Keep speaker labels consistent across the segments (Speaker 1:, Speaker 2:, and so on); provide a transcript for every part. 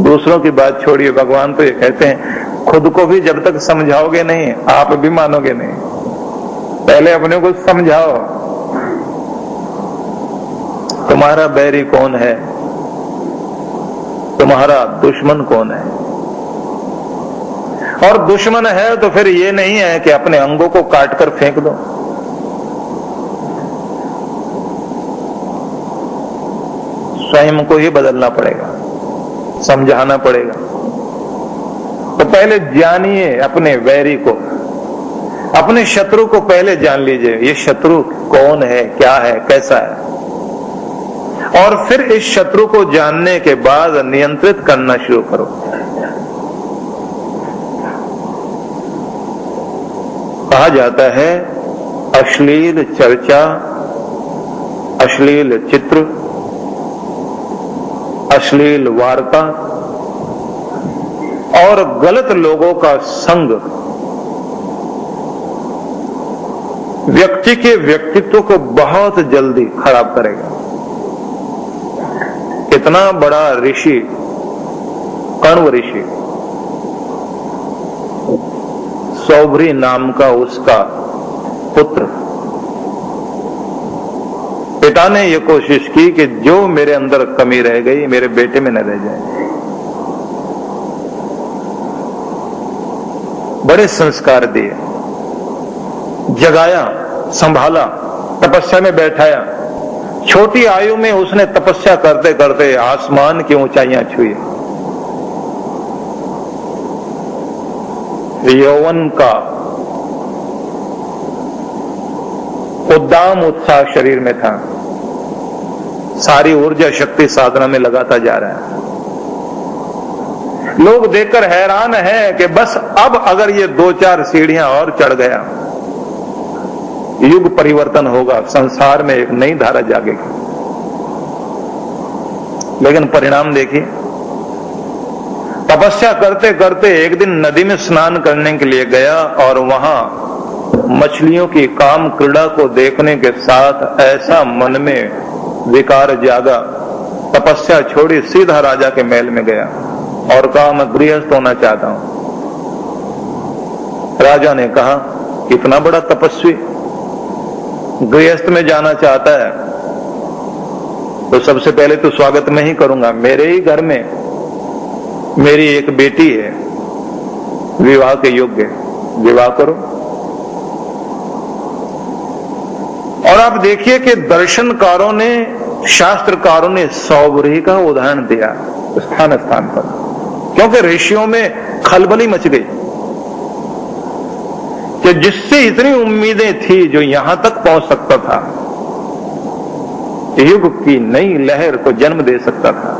Speaker 1: दूसरों की बात छोड़िए, भगवान तो ये कहते हैं खुद को भी जब तक समझाओगे नहीं आप भी मानोगे नहीं, पहले अपने को समझाओ। तुम्हारा बैरी कौन है, तुम्हारा दुश्मन कौन है? और दुश्मन है तो फिर ये नहीं है कि अपने अंगों को काटकर फेंक दो। स्वयं को ही बदलना पड़ेगा, समझाना पड़ेगा। तो पहले जानिए अपने वैरी को, अपने शत्रु को पहले जान लीजिए, ये शत्रु कौन है, क्या है, कैसा है। और फिर इस शत्रु को जानने के बाद नियंत्रित करना शुरू करो। कहा जाता है अश्लील चर्चा, अश्लील चित्र, अश्लील वार्ता और गलत लोगों का संग व्यक्ति के व्यक्तित्व को बहुत जल्दी खराब करेगा। इतना बड़ा ऋषि कण्व ऋषि, सौभरी नाम का उसका पुत्र, पिता ने यह कोशिश की कि जो मेरे अंदर कमी रह गई मेरे बेटे में न रह जाए। बड़े संस्कार दिए, जगाया, संभाला, तपस्या में बैठाया। छोटी आयु में उसने तपस्या करते करते आसमान की ऊंचाइयां छुई। यौवन का उद्दाम उत्साह शरीर में था, सारी ऊर्जा शक्ति साधना में लगाता जा रहा है। लोग देखकर हैरान हैं कि बस अब अगर ये 2-4 सीढ़ियां और चढ़ गया युग परिवर्तन होगा, संसार में एक नई धारा जागेगी। लेकिन परिणाम देखिए, तपस्या करते करते एक दिन नदी में स्नान करने के लिए गया और वहां मछलियों की काम क्रीड़ा को देखने के साथ ऐसा मन में विकार जागा, तपस्या छोड़ी सीधा राजा के महल में गया और कहा मैं गृहस्थ होना चाहता हूं। राजा ने कहा इतना बड़ा तपस्वी गृहस्थ में जाना चाहता है तो सबसे पहले तो स्वागत मैं ही करूंगा। मेरे ही घर में मेरी एक बेटी है, विवाह के योग्य, विवाह करो। और आप देखिए कि दर्शनकारों ने, शास्त्रकारों ने सौभरी का उदाहरण दिया स्थान स्थान पर, क्योंकि ऋषियों में खलबली मच गई कि जिससे इतनी उम्मीदें थी जो यहां तक पहुंच सकता था, युग की नई लहर को जन्म दे सकता था,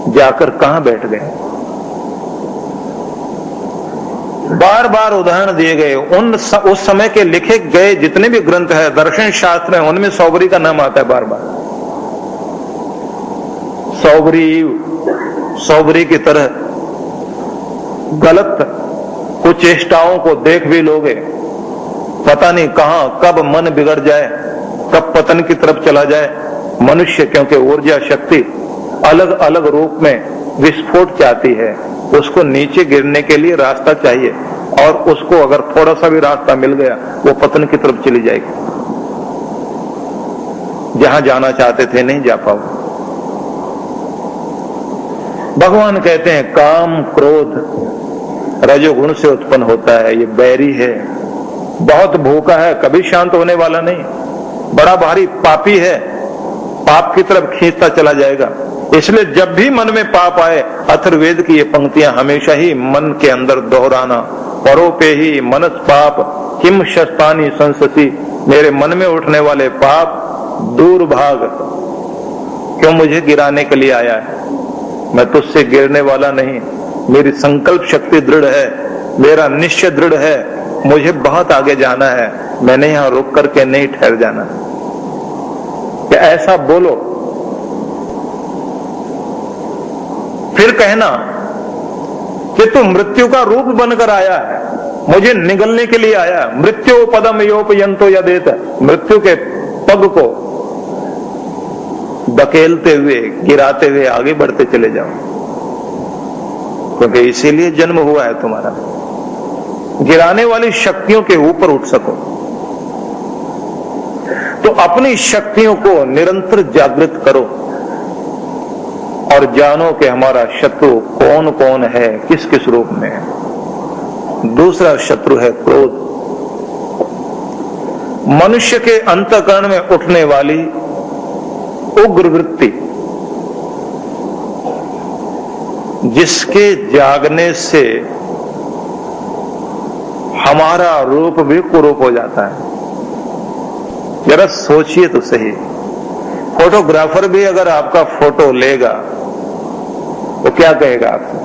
Speaker 1: जाकर कहां बैठ गए। बार बार उदाहरण दिए गए। उस समय के लिखे गए जितने भी ग्रंथ है, दर्शन शास्त्र है, उनमें सौभरी का नाम आता है बार बार। सौभरी की तरह गलत कुचेष्टाओं को देख भी लोगे, पता नहीं कहां कब मन बिगड़ जाए, कब पतन की तरफ चला जाए मनुष्य, क्योंकि ऊर्जा शक्ति अलग अलग रूप में विस्फोट चाहती है। उसको नीचे गिरने के लिए रास्ता चाहिए और उसको अगर थोड़ा सा भी रास्ता मिल गया वो पतन की तरफ चली जाएगी, जहां जाना चाहते थे नहीं जा पाओ। भगवान कहते हैं काम क्रोध रजोगुण से उत्पन्न होता है, ये बैरी है, बहुत भूखा है, कभी शांत होने वाला नहीं, बड़ा भारी पापी है, पाप की तरफ खींचता चला जाएगा। इसलिए जब भी मन में पाप आए, अथर्ववेद की ये पंक्तियां हमेशा ही मन के अंदर दोहराना, परोपे ही मनस पाप किम शस्तानी संससी, मेरे मन में उठने वाले पाप दूर भाग, क्यों मुझे गिराने के लिए आया है, मैं तुझसे गिरने वाला नहीं, मेरी संकल्प शक्ति दृढ़ है, मेरा निश्चय दृढ़ है, मुझे बहुत आगे जाना है, मैंने यहां रुक करके नहीं ठहर जाना। कि ऐसा बोलो, फिर कहना कि तू मृत्यु का रूप बनकर आया है, मुझे निगलने के लिए आया, मृत्यु पदम योपयंतो यदेत, मृत्यु के पग को धकेलते हुए, गिराते हुए आगे बढ़ते चले जाओ, क्योंकि इसीलिए जन्म हुआ है तुम्हारा, गिराने वाली शक्तियों के ऊपर उठ सको। तो अपनी शक्तियों को निरंतर जागृत करो और जानो कि हमारा शत्रु कौन कौन है, किस किस रूप में है। दूसरा शत्रु है क्रोध। मनुष्य के अंतःकरण में उठने वाली उग्र वृत्ति, जिसके जागने से हमारा रूप भी कुरूप हो जाता है। जरा सोचिए तो सही, फोटोग्राफर भी अगर आपका फोटो लेगा तो क्या कहेगा आपसे?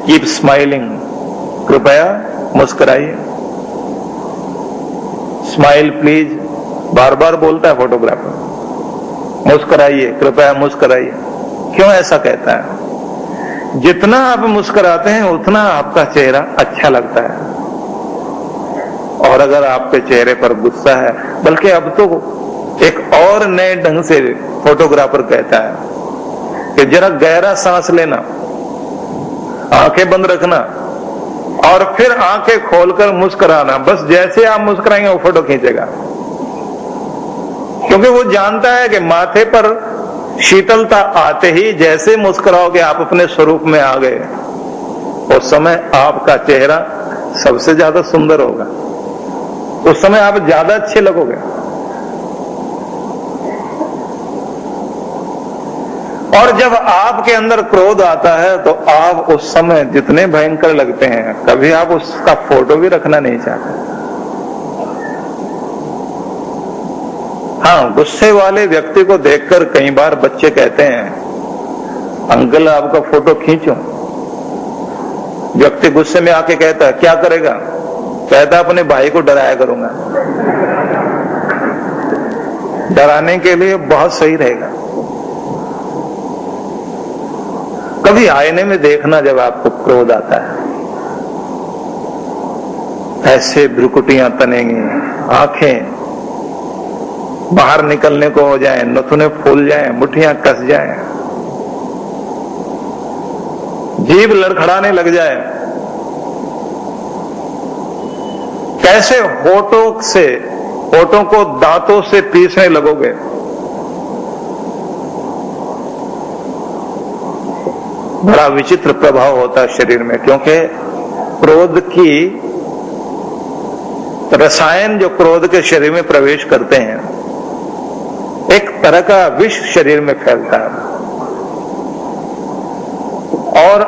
Speaker 1: कीप स्माइलिंग, कृपया मुस्कुराइए, स्माइल प्लीज, बार बार बोलता है फोटोग्राफर, मुस्कुराइए, कृपया मुस्कुराइए। क्यों ऐसा कहता है? जितना आप मुस्कुराते हैं उतना आपका चेहरा अच्छा लगता है। और अगर आपके चेहरे पर गुस्सा है, बल्कि अब तो एक और नए ढंग से फोटोग्राफर कहता है कि जरा गहरा सांस लेना, आंखें बंद रखना और फिर आंखें खोलकर मुस्कुराना। बस जैसे आप मुस्कुराएंगे वो फोटो खींचेगा, क्योंकि वो जानता है कि माथे पर शीतलता आते ही जैसे मुस्कुराओगे आप अपने स्वरूप में आ गए, उस समय आपका चेहरा सबसे ज्यादा सुंदर होगा, उस समय आप ज्यादा अच्छे लगोगे। और जब आपके अंदर क्रोध आता है तो आप उस समय जितने भयंकर लगते हैं, कभी आप उसका फोटो भी रखना नहीं चाहते। हाँ, गुस्से वाले व्यक्ति को देखकर कई बार बच्चे कहते हैं, अंकल आपका फोटो खींचो। व्यक्ति गुस्से में आके कहता है, क्या करेगा? कहता अपने भाई को डराया करूंगा। डराने के लिए बहुत सही रहेगा। कभी आईने में देखना जब आपको क्रोध आता है, ऐसे भ्रुकुटियां तनेंगी, आंखें बाहर निकलने को हो जाए, नथुने फूल जाएं, मुट्ठियां कस जाएं, जीभ लड़खड़ाने लग जाए, कैसे होठों को दांतों से पीसने लगोगे। बड़ा विचित्र प्रभाव होता है शरीर में, क्योंकि क्रोध की रसायन जो क्रोध के शरीर में प्रवेश करते हैं, एक तरह का विष शरीर में फैलता है और